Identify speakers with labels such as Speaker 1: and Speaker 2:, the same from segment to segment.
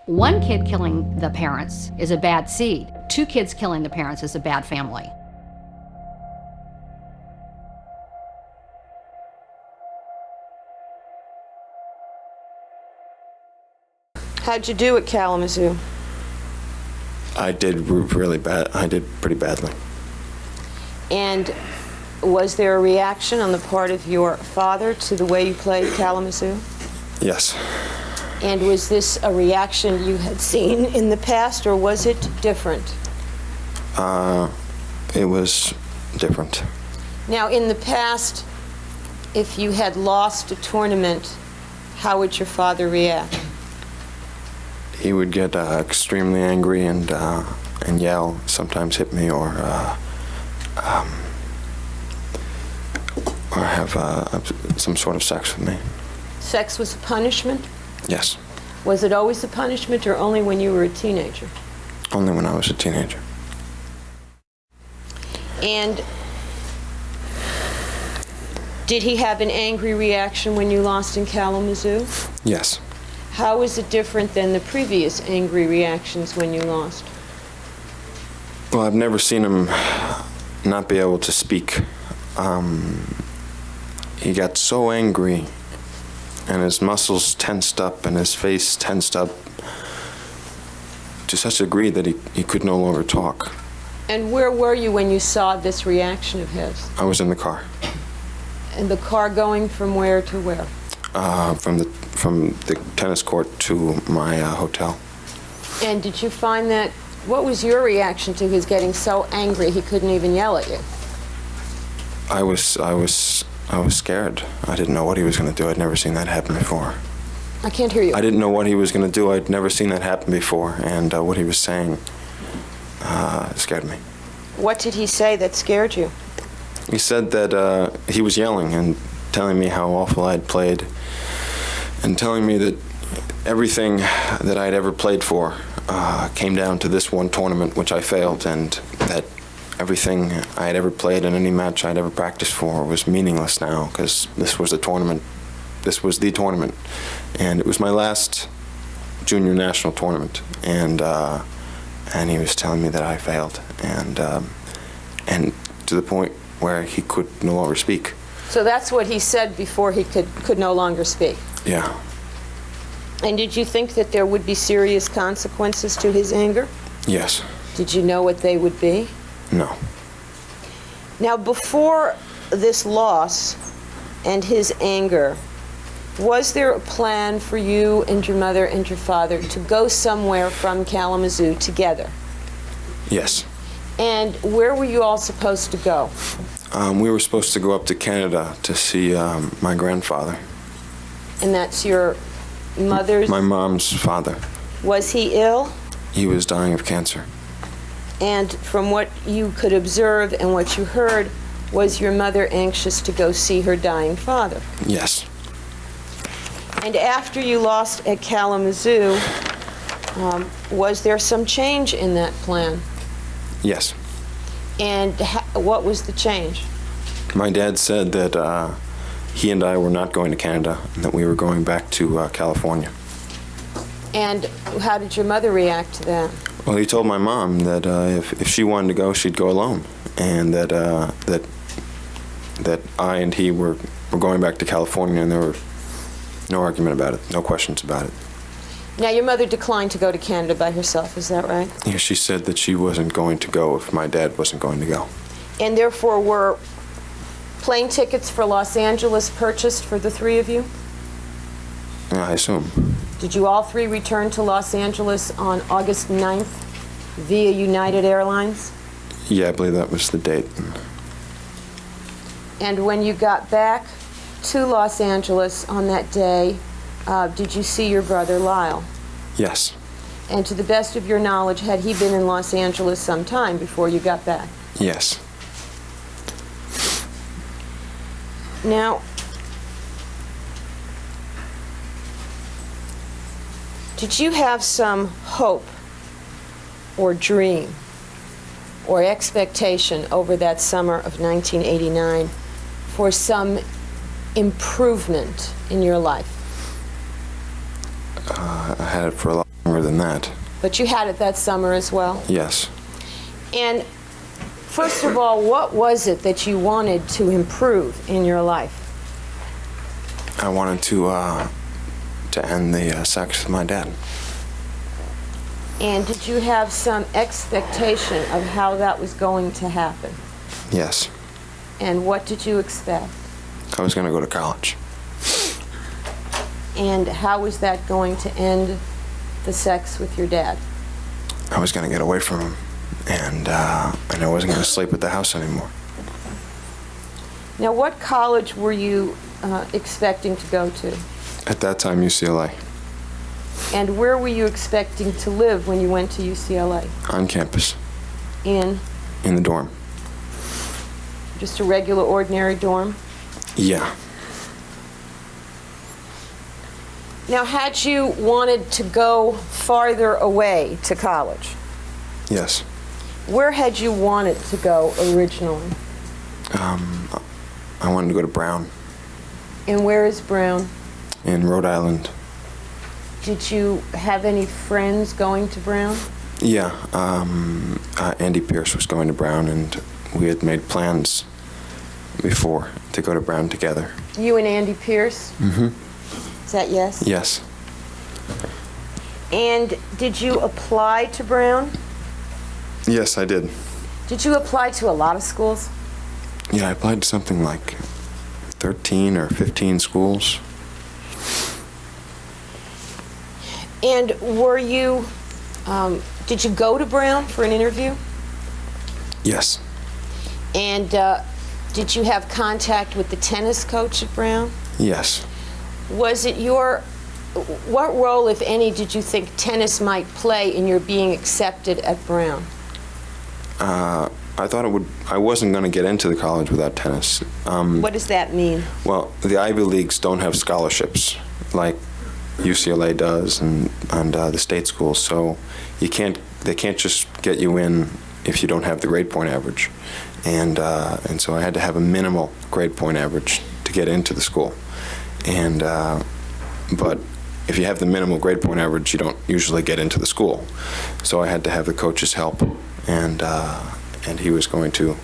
Speaker 1: One kid killing the parents is a bad seed. Two kids killing the parents is a bad family.
Speaker 2: How'd you do at Kalamazoo?
Speaker 3: I did really bad. I did pretty badly.
Speaker 2: And was there a reaction on the part of your father to the way you played Kalamazoo?
Speaker 3: Yes.
Speaker 2: And was this a reaction you had seen in the past, or was it different?
Speaker 3: It was different.
Speaker 2: Now, in the past, if you had lost a tournament, how would your father react?
Speaker 3: He would get extremely angry and yell, sometimes hit me, or have some sort of sex with me.
Speaker 2: Sex was a punishment?
Speaker 3: Yes.
Speaker 2: Was it always a punishment, or only when you were a teenager?
Speaker 3: Only when I was a teenager.
Speaker 2: And did he have an angry reaction when you lost in Kalamazoo?
Speaker 3: Yes.
Speaker 2: How is it different than the previous angry reactions when you lost?
Speaker 3: Well, I've never seen him not be able to speak. He got so angry, and his muscles tensed up, and his face tensed up to such a degree that he could no longer talk.
Speaker 2: And where were you when you saw this reaction of his?
Speaker 3: I was in the car.
Speaker 2: And the car going from where to where?
Speaker 3: From the tennis court to my hotel.
Speaker 2: And did you find that, what was your reaction to his getting so angry he couldn't even yell at you?
Speaker 3: I was scared. I didn't know what he was going to do. I'd never seen that happen before.
Speaker 2: I can't hear you.
Speaker 3: I didn't know what he was going to do. I'd never seen that happen before, and what he was saying scared me.
Speaker 2: What did he say that scared you?
Speaker 3: He said that he was yelling and telling me how awful I'd played, and telling me that everything that I'd ever played for came down to this one tournament, which I failed, and that everything I had ever played in any match I'd ever practiced for was meaningless now, because this was the tournament. This was the tournament, and it was my last junior national tournament, and he was telling me that I failed, and to the point where he could no longer speak.
Speaker 2: So that's what he said before he could no longer speak?
Speaker 3: Yeah.
Speaker 2: And did you think that there would be serious consequences to his anger?
Speaker 3: Yes.
Speaker 2: Did you know what they would be?
Speaker 3: No.
Speaker 2: Now, before this loss and his anger, was there a plan for you and your mother and your father to go somewhere from Kalamazoo together?
Speaker 3: Yes.
Speaker 2: And where were you all supposed to go?
Speaker 3: We were supposed to go up to Canada to see my grandfather.
Speaker 2: And that's your mother's?
Speaker 3: My mom's father.
Speaker 2: Was he ill?
Speaker 3: He was dying of cancer.
Speaker 2: And from what you could observe and what you heard, was your mother anxious to go see her dying father?
Speaker 3: Yes.
Speaker 2: And after you lost at Kalamazoo, was there some change in that plan?
Speaker 3: Yes.
Speaker 2: And what was the change?
Speaker 3: My dad said that he and I were not going to Canada, and that we were going back to California.
Speaker 2: And how did your mother react to that?
Speaker 3: Well, he told my mom that if she wanted to go, she'd go alone, and that I and he were going back to California, and there were no argument about it, no questions about it.
Speaker 2: Now, your mother declined to go to Canada by herself, is that right?
Speaker 3: Yeah, she said that she wasn't going to go if my dad wasn't going to go.
Speaker 2: And therefore, were plane tickets for Los Angeles purchased for the three of you?
Speaker 3: Yeah, I assume.
Speaker 2: Did you all three return to Los Angeles on August 9th via United Airlines?
Speaker 3: Yeah, I believe that was the date.
Speaker 2: And when you got back to Los Angeles on that day, did you see your brother Lyle?
Speaker 3: Yes.
Speaker 2: And to the best of your knowledge, had he been in Los Angeles some time before you got back?
Speaker 3: Yes.
Speaker 2: Now, did you have some hope or dream or expectation over that summer of 1989 for some improvement in your life?
Speaker 3: I had it for a long summer than that.
Speaker 2: But you had it that summer as well?
Speaker 3: Yes.
Speaker 2: And first of all, what was it that you wanted to improve in your life?
Speaker 3: I wanted to end the sex with my dad.
Speaker 2: And did you have some expectation of how that was going to happen?
Speaker 3: Yes.
Speaker 2: And what did you expect?
Speaker 3: I was going to go to college.
Speaker 2: And how was that going to end the sex with your dad?
Speaker 3: I was going to get away from him, and I wasn't going to sleep at the house anymore.
Speaker 2: Now, what college were you expecting to go to?
Speaker 3: At that time, UCLA.
Speaker 2: And where were you expecting to live when you went to UCLA?
Speaker 3: On campus.
Speaker 2: In
Speaker 3: the dorm.
Speaker 2: just a regular, ordinary dorm?
Speaker 3: Yeah.
Speaker 2: Now, had you wanted to go farther away to college?
Speaker 3: Yes.
Speaker 2: Where had you wanted to go originally?
Speaker 3: I wanted to go to Brown.
Speaker 2: And where is Brown?
Speaker 3: In Rhode Island.
Speaker 2: Did you have any friends going to Brown?
Speaker 3: Yeah. Andy Pierce was going to Brown, and we had made plans before to go to Brown together.
Speaker 2: You and Andy Pierce?
Speaker 3: Mm-hmm.
Speaker 2: Is that yes?
Speaker 3: Yes.
Speaker 2: And did you apply to Brown?
Speaker 3: Yes, I did.
Speaker 2: Did you apply to a lot of schools?
Speaker 3: Yeah, I applied to something like 13 or 15 schools.
Speaker 2: And were you, did you go to Brown for an interview?
Speaker 3: Yes.
Speaker 2: And did you have contact with the tennis coach at Brown?
Speaker 3: Yes.
Speaker 2: Was it what role, if any, did you think tennis might play in your being accepted at Brown?
Speaker 3: I thought I wasn't going to get into the college without tennis.
Speaker 2: What does that mean?
Speaker 3: Well, the Ivy Leagues don't have scholarships like UCLA does and the state schools, so they can't just get you in if you don't have the grade point average. And so I had to have a minimal grade point average to get into the school. And but if you have the minimal grade point average, you don't usually get into the school. So I had to have the coach's help, and he was going to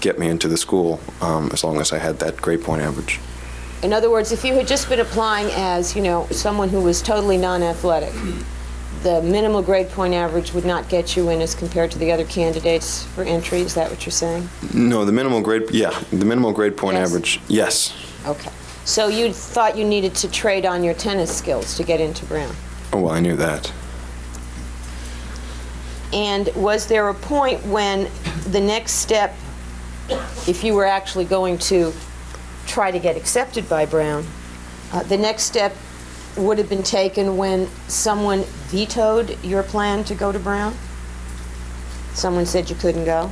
Speaker 3: get me into the school as long as I had that grade point average.
Speaker 2: In other words, if you had just been applying as, someone who was totally non-athletic, the minimal grade point average would not get you in as compared to the other candidates for entry. Is that what you're saying?
Speaker 3: No, the minimal grade point
Speaker 2: Yes.
Speaker 3: average, yes.
Speaker 2: Okay. So you thought you needed to trade on your tennis skills to get into Brown.
Speaker 3: Oh, well, I knew that.
Speaker 2: And was there a point when the next step, if you were actually going to try to get accepted by Brown, the next step would have been taken when someone vetoed your plan to go to Brown? Someone said you couldn't go?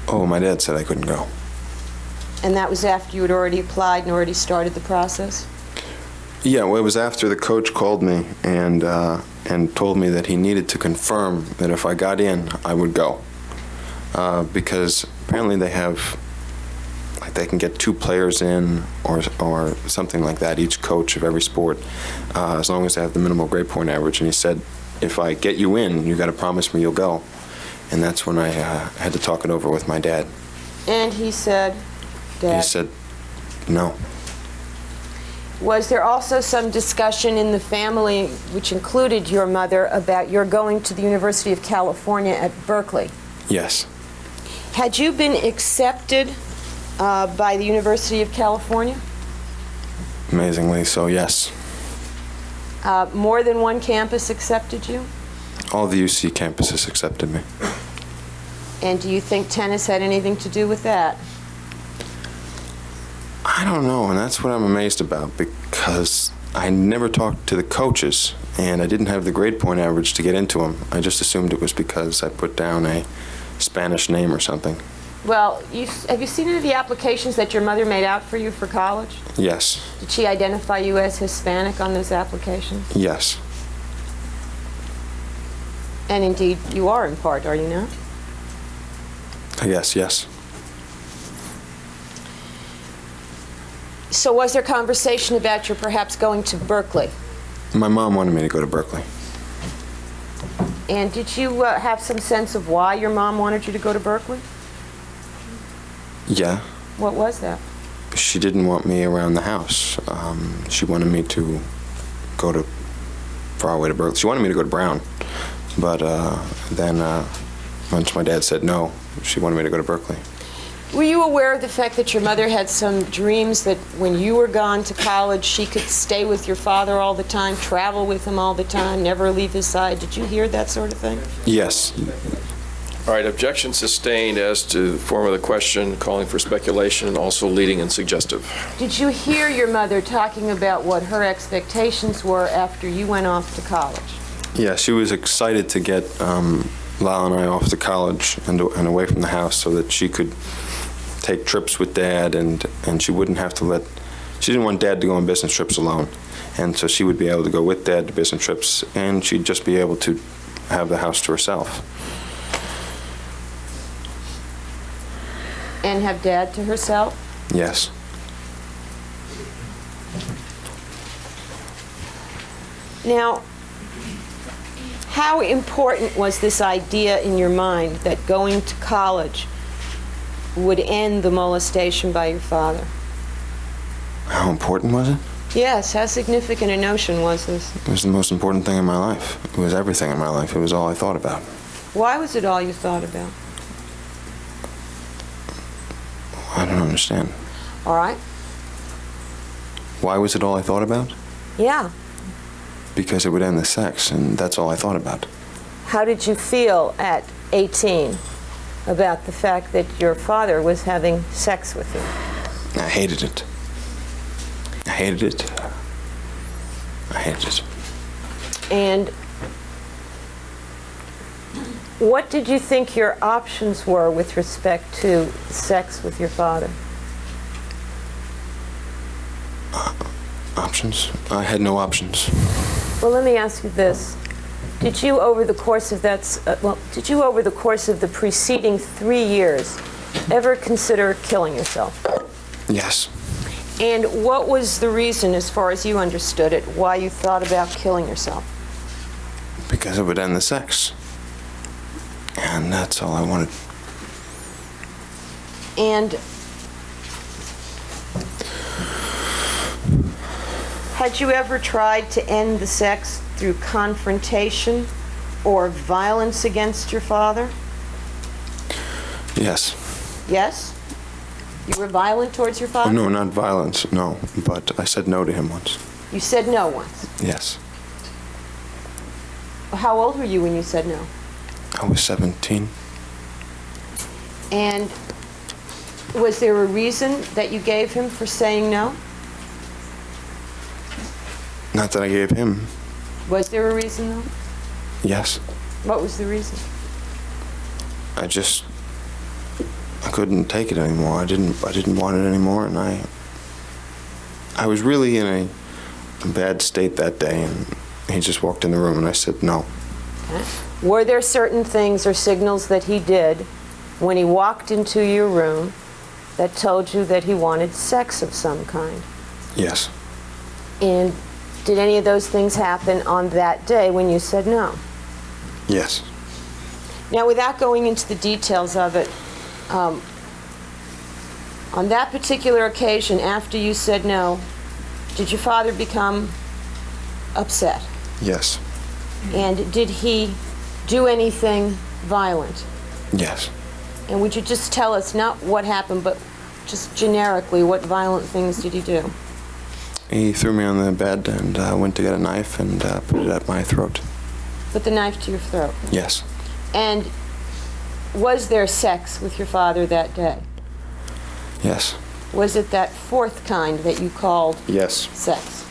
Speaker 3: Oh, my dad said I couldn't go.
Speaker 2: And that was after you had already applied and already started the process?
Speaker 3: Yeah, well, it was after the coach called me and told me that he needed to confirm that if I got in, I would go. Because apparently they can get 2 players in or something like that, each coach of every sport, as long as they have the minimal grade point average. And he said, if I get you in, you got to promise me you'll go. And that's when I had to talk it over with my dad.
Speaker 2: And he said, Dad?
Speaker 3: He said, no.
Speaker 2: Was there also some discussion in the family, which included your mother, about your going to the University of California at Berkeley?
Speaker 3: Yes.
Speaker 2: Had you been accepted by the University of California?
Speaker 3: Amazingly so, yes.
Speaker 2: More than one campus accepted you?
Speaker 3: All the UC campuses accepted me.
Speaker 2: And do you think tennis had anything to do with that?
Speaker 3: I don't know, and that's what I'm amazed about, because I never talked to the coaches, and I didn't have the grade point average to get into them. I just assumed it was because I put down a Spanish name or something.
Speaker 2: Well, have you seen any of the applications that your mother made out for you for college?
Speaker 3: Yes.
Speaker 2: Did she identify you as Hispanic on those applications?
Speaker 3: Yes.
Speaker 2: And indeed, you are in part, are you not?
Speaker 3: I guess, yes.
Speaker 2: So was there conversation about your perhaps going to Berkeley?
Speaker 3: My mom wanted me to go to Berkeley.
Speaker 2: And did you have some sense of why your mom wanted you to go to Berkeley?
Speaker 3: Yeah.
Speaker 2: What was that?
Speaker 3: She didn't want me around the house. She wanted me to go to far away to Berkeley. She wanted me to go to Brown. But then once my dad said no, she wanted me to go to Berkeley.
Speaker 2: Were you aware of the fact that your mother had some dreams that when you were gone to college, she could stay with your father all the time, travel with him all the time, never leave his side? Did you hear that sort of thing?
Speaker 3: Yes.
Speaker 4: All right, objection sustained as to the form of the question, calling for speculation, and also leading and suggestive.
Speaker 2: Did you hear your mother talking about what her expectations were after you went off to college?
Speaker 3: Yeah, she was excited to get Lyle and I off to college and away from the house so that she could take trips with Dad, and she wouldn't have to she didn't want Dad to go on business trips alone. And so she would be able to go with Dad to business trips, and she'd just be able to have the house to herself.
Speaker 2: And have Dad to herself?
Speaker 3: Yes.
Speaker 2: Now, how important was this idea in your mind that going to college would end the molestation by your father?
Speaker 3: How important was it?
Speaker 2: Yes, how significant a notion was this?
Speaker 3: It was the most important thing in my life. It was everything in my life. It was all I thought about.
Speaker 2: Why was it all you thought about?
Speaker 3: I don't understand.
Speaker 2: All right.
Speaker 3: Why was it all I thought about?
Speaker 2: Yeah.
Speaker 3: Because it would end the sex, and that's all I thought about.
Speaker 2: How did you feel at 18 about the fact that your father was having sex with you?
Speaker 3: I hated it. I hated it. I hated it.
Speaker 2: And what did you think your options were with respect to sex with your father?
Speaker 3: Options? I had no options.
Speaker 2: Well, let me ask you this. Did you, over the course of over the course of the preceding 3 years, ever consider killing yourself?
Speaker 3: Yes.
Speaker 2: And what was the reason, as far as you understood it, why you thought about killing yourself?
Speaker 3: Because it would end the sex. And that's all I wanted.
Speaker 2: And had you ever tried to end the sex through confrontation or violence against your father?
Speaker 3: Yes.
Speaker 2: Yes? You were violent towards your
Speaker 3: Oh,
Speaker 2: father?
Speaker 3: no, not violence, no. But I said no to him once.
Speaker 2: You said no once.
Speaker 3: Yes.
Speaker 2: How old were you when you said no?
Speaker 3: I was 17.
Speaker 2: And was there a reason that you gave him for saying no?
Speaker 3: Not that I gave him.
Speaker 2: Was there a reason, though?
Speaker 3: Yes.
Speaker 2: What was the reason?
Speaker 3: I couldn't take it anymore. I didn't want it anymore, and I was really in a bad state that day, and he just walked in the room and I said no.
Speaker 2: Okay. Were there certain things or signals that he did when he walked into your room that told you that he wanted sex of some kind?
Speaker 3: Yes.
Speaker 2: And did any of those things happen on that day when you said no?
Speaker 3: Yes.
Speaker 2: Now, without going into the details of it, on that particular occasion, after you said no, did your father become upset?
Speaker 3: Yes.
Speaker 2: And did he do anything violent?
Speaker 3: Yes.
Speaker 2: And would you just tell us, not what happened, but just generically, what violent things did he do?
Speaker 3: He threw me on the bed and went to get a knife and put it at my throat.
Speaker 2: Put the knife to your throat?
Speaker 3: Yes.
Speaker 2: And was there sex with your father that day?
Speaker 3: Yes.
Speaker 2: Was it that fourth kind that you called
Speaker 3: Yes.
Speaker 2: sex?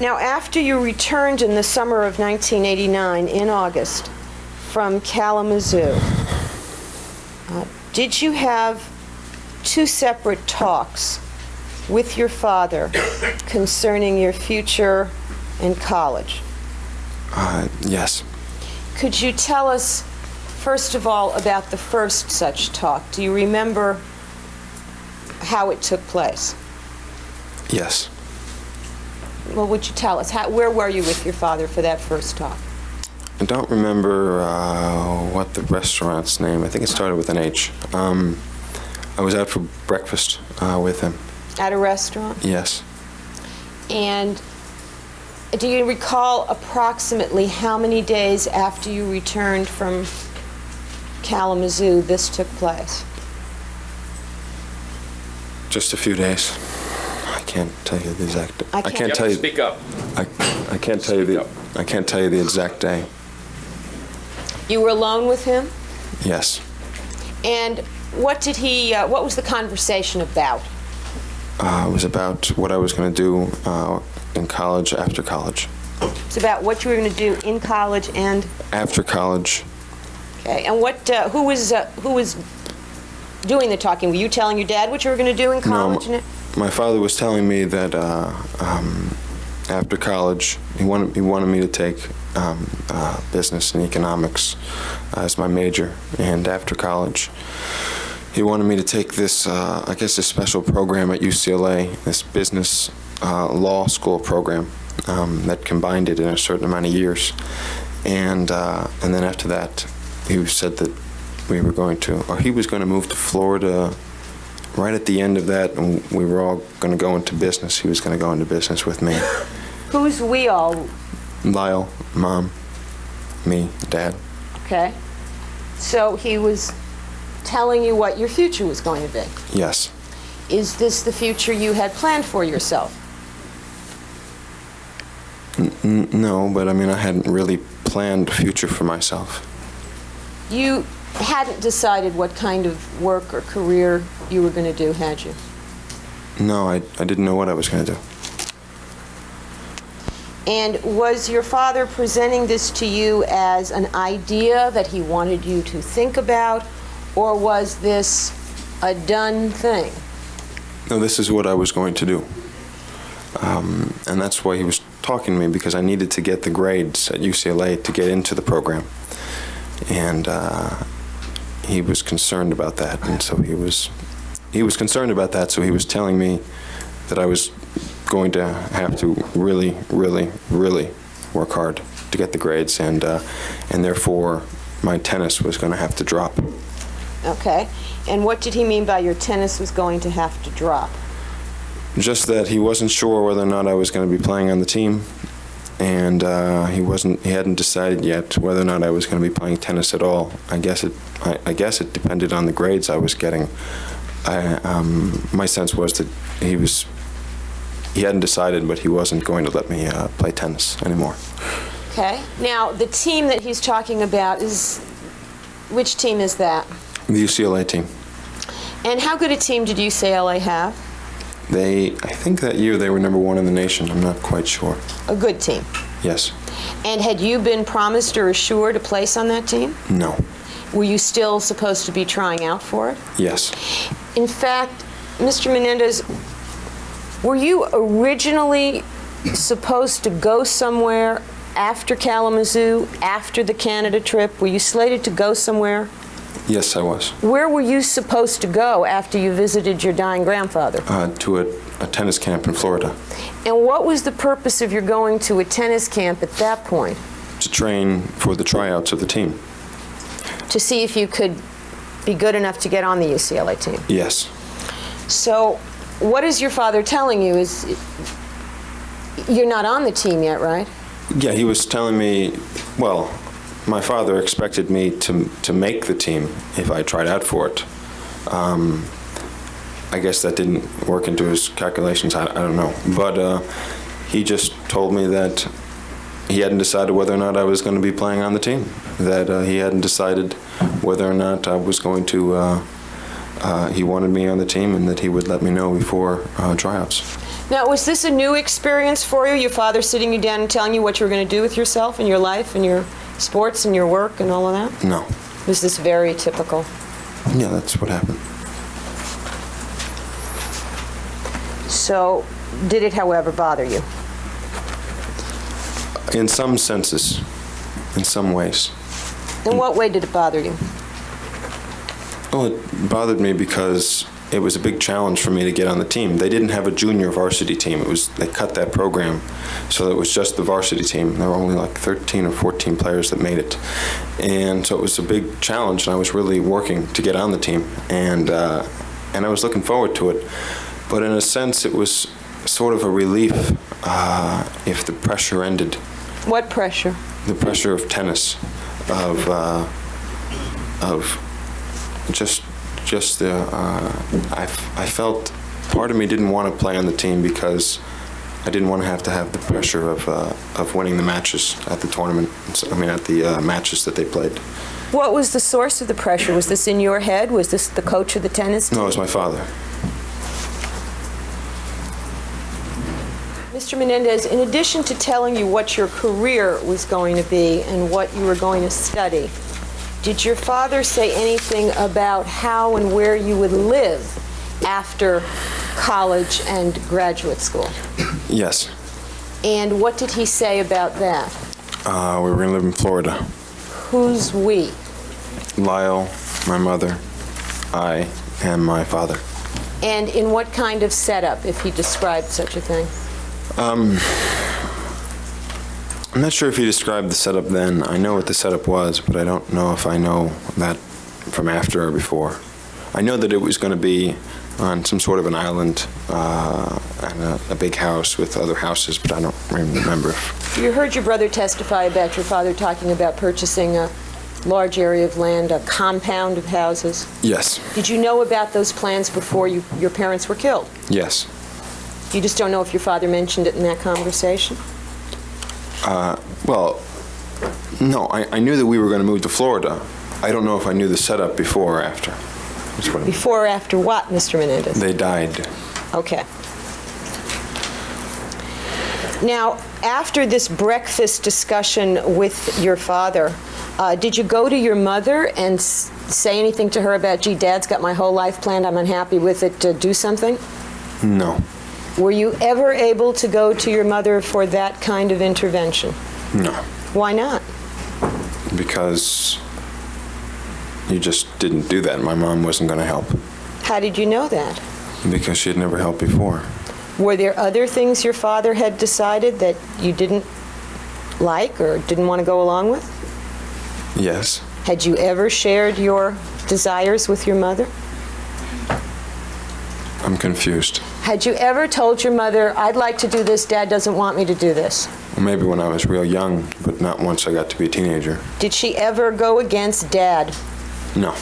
Speaker 2: Now, after you returned in the summer of 1989, in August, from Kalamazoo, did you have two separate talks with your father concerning your future in college?
Speaker 3: Yes.
Speaker 2: Could you tell us, first of all, about the first such talk? Do you remember how it took place?
Speaker 3: Yes.
Speaker 2: Well, would you tell us? Where were you with your father for that first talk?
Speaker 3: I don't remember what the restaurant's name. I think it started with an H. I was out for breakfast with him.
Speaker 2: At a restaurant?
Speaker 3: Yes.
Speaker 2: And do you recall approximately how many days after you returned from Kalamazoo this took place?
Speaker 3: Just a few days. I can't tell you the exact.
Speaker 2: I can't
Speaker 3: tell you.
Speaker 4: Speak up.
Speaker 3: I can't tell you the. I can't tell you the exact day.
Speaker 2: You were alone with him?
Speaker 3: Yes.
Speaker 2: And what did he? What was the conversation about?
Speaker 3: It was about what I was going to do in college, after college.
Speaker 2: It's about what you were going to do in college and.
Speaker 3: After college.
Speaker 2: Okay. And what? Who was doing the talking? Were you telling your dad what you were going to do in college?
Speaker 3: No, my father was telling me that after college, he wanted me to take business and economics as my major, and after college, he wanted me to take this, I guess, a special program at UCLA, this business law school program that combined it in a certain amount of years, and then after that, he said that we were going to, or he was going to move to Florida. Right at the end of that, and we were all going to go into business. He was going to go into business with me.
Speaker 2: Who's we all?
Speaker 3: Lyle, Mom, me, Dad.
Speaker 2: Okay. So he was telling you what your future was going to be.
Speaker 3: Yes.
Speaker 2: Is this the future you had planned for yourself?
Speaker 3: No, but I mean, I hadn't really planned a future for myself.
Speaker 2: You hadn't decided what kind of work or career you were going to do, had you?
Speaker 3: No, I didn't know what I was going to do.
Speaker 2: And was your father presenting this to you as an idea that he wanted you to think about, or was this a done thing?
Speaker 3: No, this is what I was going to do. And that's why he was talking to me, because I needed to get the grades at UCLA to get into the program. And he was concerned about that, and so he was concerned about that, so he was telling me that I was going to have to really, really, really work hard to get the grades, and therefore my tennis was going to have to drop.
Speaker 2: Okay. And what did he mean by your tennis was going to have to drop?
Speaker 3: Just that he wasn't sure whether or not I was going to be playing on the team, and he hadn't decided yet whether or not I was going to be playing tennis at all. I guess it depended on the grades I was getting. My sense was that he hadn't decided, but he wasn't going to let me play tennis anymore.
Speaker 2: Okay. Now, the team that he's talking about which team is that?
Speaker 3: The UCLA team.
Speaker 2: And how good a team did UCLA have?
Speaker 3: I think that year they were #1 in the nation. I'm not quite sure.
Speaker 2: A good team?
Speaker 3: Yes.
Speaker 2: And had you been promised or assured a place on that team?
Speaker 3: No.
Speaker 2: Were you still supposed to be trying out for it?
Speaker 3: Yes.
Speaker 2: In fact, Mr. Menendez, were you originally supposed to go somewhere after Kalamazoo, after the Canada trip? Were you slated to go somewhere?
Speaker 3: Yes, I was.
Speaker 2: Where were you supposed to go after you visited your dying grandfather?
Speaker 3: To a tennis camp in Florida.
Speaker 2: And what was the purpose of your going to a tennis camp at that point?
Speaker 3: To train for the tryouts of the team.
Speaker 2: To see if you could be good enough to get on the UCLA team?
Speaker 3: Yes.
Speaker 2: So what is your father telling you? You're not on the team yet, right?
Speaker 3: Yeah, he was telling me, well, my father expected me to make the team if I tried out for it. I guess that didn't work into his calculations, I don't know. But he just told me that he hadn't decided whether or not I was going to be playing on the team, that he hadn't decided whether or not I was going to, he wanted me on the team, and that he would let me know before tryouts.
Speaker 2: Now, was this a new experience for you, your father sitting you down and telling you what you were going to do with yourself and your life and your sports and your work and all of that?
Speaker 3: No.
Speaker 2: Was this very typical?
Speaker 3: Yeah, that's what happened.
Speaker 2: So, did it, however, bother you?
Speaker 3: In some senses, in some ways.
Speaker 2: In what way did it bother you?
Speaker 3: Well, it bothered me because it was a big challenge for me to get on the team. They didn't have a junior varsity team. They cut that program, so it was just the varsity team. There were only like 13 or 14 players that made it, and so it was a big challenge. And I was really working to get on the team, and I was looking forward to it. But in a sense, it was sort of a relief if the pressure ended.
Speaker 2: What pressure?
Speaker 3: The pressure of tennis, of just the, I felt part of me didn't want to play on the team because I didn't want to have the pressure of winning the matches at the tournament, at the matches that they played.
Speaker 2: What was the source of the pressure? Was this in your head? Was this the coach of the tennis team?
Speaker 3: No, it was my father.
Speaker 2: Mr. Menendez, in addition to telling you what your career was going to be and what you were going to study, did your father say anything about how and where you would live after college and graduate school?
Speaker 3: Yes.
Speaker 2: And what did he say about that?
Speaker 3: We were going to live in Florida.
Speaker 2: Who's we?
Speaker 3: Lyle, my mother, I, and my father.
Speaker 2: And in what kind of setup, if he described such a thing?
Speaker 3: I'm not sure if he described the setup then. I know what the setup was, but I don't know if I know that from after or before. I know that it was going to be on some sort of an island and a big house with other houses, but I don't remember.
Speaker 2: You heard your brother testify about your father talking about purchasing a large area of land, a compound of houses.
Speaker 3: Yes.
Speaker 2: Did you know about those plans before your parents were killed?
Speaker 3: Yes.
Speaker 2: You just don't know if your father mentioned it in that conversation?
Speaker 3: Well, no, I knew that we were going to move to Florida. I don't know if I knew the setup before or after.
Speaker 2: Before or after what, Mr. Menendez?
Speaker 3: They died.
Speaker 2: Okay. Now, after this breakfast discussion with your father, did you go to your mother and say anything to her about, gee, Dad's got my whole life planned, I'm unhappy with it, do something?
Speaker 3: No.
Speaker 2: Were you ever able to go to your mother for that kind of intervention?
Speaker 3: No.
Speaker 2: Why not?
Speaker 3: Because you just didn't do that. My mom wasn't going to help.
Speaker 2: How did you know that?
Speaker 3: Because she had never helped before.
Speaker 2: Were there other things your father had decided that you didn't like or didn't want to go along with?
Speaker 3: Yes.
Speaker 2: Had you ever shared your desires with your mother?
Speaker 3: I'm confused.
Speaker 2: Had you ever told your mother, I'd like to do this, Dad doesn't want me to do this?
Speaker 3: Well, maybe when I was real young, but not once I got to be a teenager.
Speaker 2: Did she ever go against Dad
Speaker 3: No.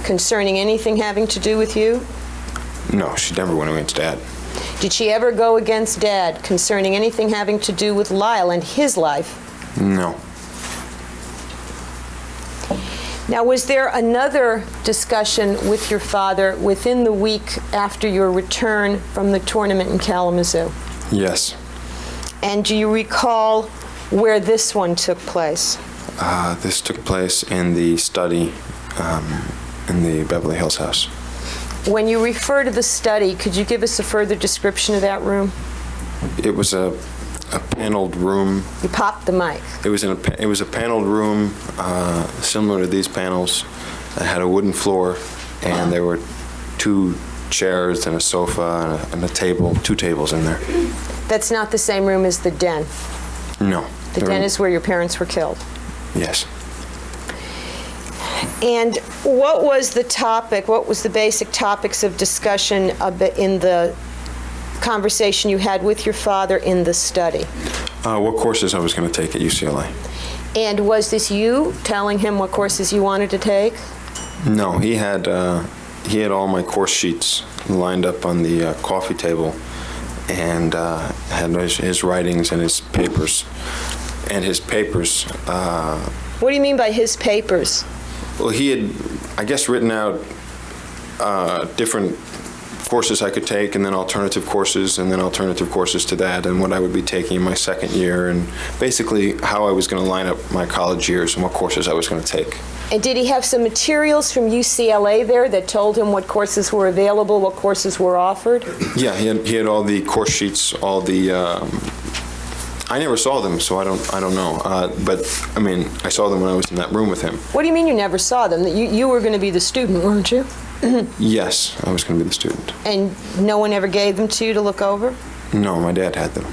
Speaker 2: concerning anything having to do with you?
Speaker 3: No, she never went against Dad.
Speaker 2: Did she ever go against Dad concerning anything having to do with Lyle and his life?
Speaker 3: No.
Speaker 2: Now, was there another discussion with your father within the week after your return from the tournament in Kalamazoo?
Speaker 3: Yes.
Speaker 2: And do you recall where this one took place?
Speaker 3: This took place in the study in the Beverly Hills house.
Speaker 2: When you refer to the study, could you give us a further description of that room?
Speaker 3: It was a paneled room.
Speaker 2: You popped the mic.
Speaker 3: It was a paneled room similar to these panels. It had a wooden floor, and there were 2 chairs and a sofa and a table, 2 tables in there.
Speaker 2: That's not the same room as the den.
Speaker 3: No.
Speaker 2: The den is where your parents were killed.
Speaker 3: Yes.
Speaker 2: And what was the topic, what was the basic topics of discussion in the conversation you had with your father in the study?
Speaker 3: What courses I was going to take at UCLA.
Speaker 2: And was this you telling him what courses you wanted to take?
Speaker 3: No, he had all my course sheets lined up on the coffee table, and had his writings and his papers. And his papers.
Speaker 2: What do you mean by his papers?
Speaker 3: Well, he had, I guess, written out different courses I could take, and then alternative courses to that, and what I would be taking in my second year, and basically how I was going to line up my college years and what courses I was going to take.
Speaker 2: And did he have some materials from UCLA there that told him what courses were available, what courses were offered?
Speaker 3: Yeah, he had all the course sheets, all the. I never saw them, so I don't know. But I mean, I saw them when I was in that room with him.
Speaker 2: What do you mean you never saw them? That you were going to be the student, weren't you?
Speaker 3: Yes, I was going to be the student.
Speaker 2: And no one ever gave them to you to look over?
Speaker 3: No, my dad had them.